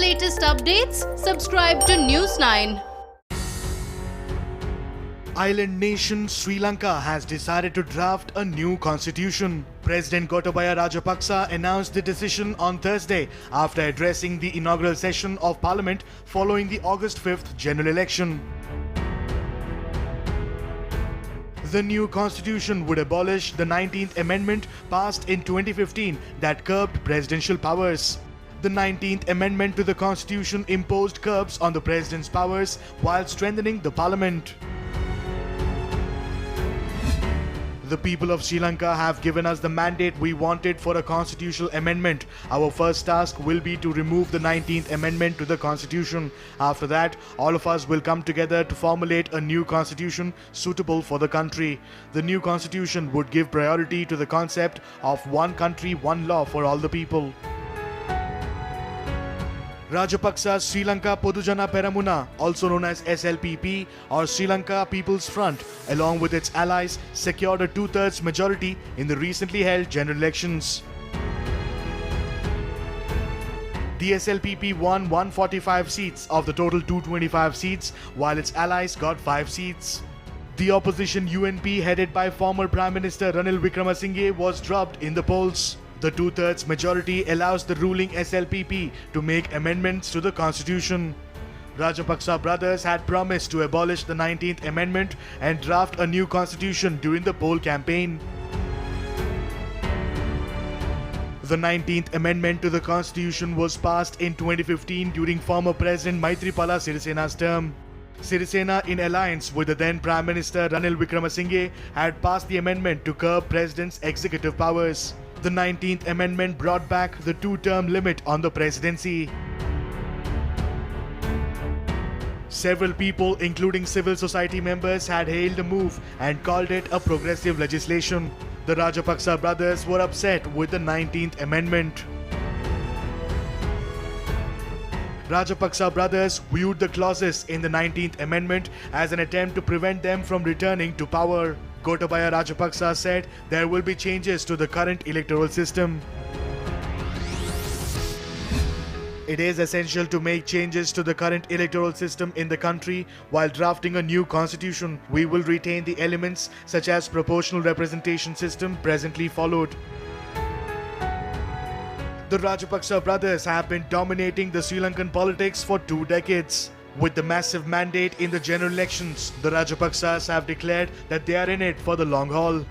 latest updates, subscribe to News9. Island nation Sri Lanka has decided to draft a new constitution. President Gotabaya Rajapaksa announced the decision on Thursday after addressing the inaugural session of Parliament following the August 5th general election. The new constitution would abolish the 19th Amendment passed in 2015 that curbed presidential powers. The 19th Amendment to the Constitution imposed curbs on the president's powers while strengthening the parliament. The people of Sri Lanka have given us the mandate we wanted for a constitutional amendment. Our first task will be to remove the 19th Amendment to the Constitution. After that, all of us will come together to formulate a new constitution suitable for the country. The new constitution would give priority to the concept of one country, one law for all the people. Rajapaksa's Sri Lanka Podujana Peramuna, also known as SLPP or Sri Lanka People's Front, along with its allies, secured a two-thirds majority in the recently held general elections. The SLPP won 145 seats of the total 225 seats, while its allies got 5 seats. The opposition UNP, headed by former Prime Minister Ranil Wickremesinghe, was dropped in the polls. The two-thirds majority allows the ruling SLPP to make amendments to the constitution. Rajapaksa brothers had promised to abolish the 19th Amendment and draft a new constitution during the poll campaign. The 19th Amendment to the Constitution was passed in 2015 during former President Maithripala Sirisena's term. Sirisena, in alliance with the then Prime Minister Ranil Wickremesinghe, had passed the amendment to curb President's executive powers. The 19th Amendment brought back the two-term limit on the presidency. Several people, including civil society members, had hailed the move and called it a progressive legislation. The Rajapaksa brothers were upset with the 19th Amendment. Rajapaksa brothers viewed the clauses in the 19th Amendment as an attempt to prevent them from returning to power. Gotabaya Rajapaksa said there will be changes to the current electoral system. It is essential to make changes to the current electoral system in the country while drafting a new constitution. We will retain the elements such as proportional representation system presently followed. The Rajapaksa brothers have been dominating the Sri Lankan politics for 2 decades. With the massive mandate in the general elections, the Rajapaksas have declared that they are in it for the long haul.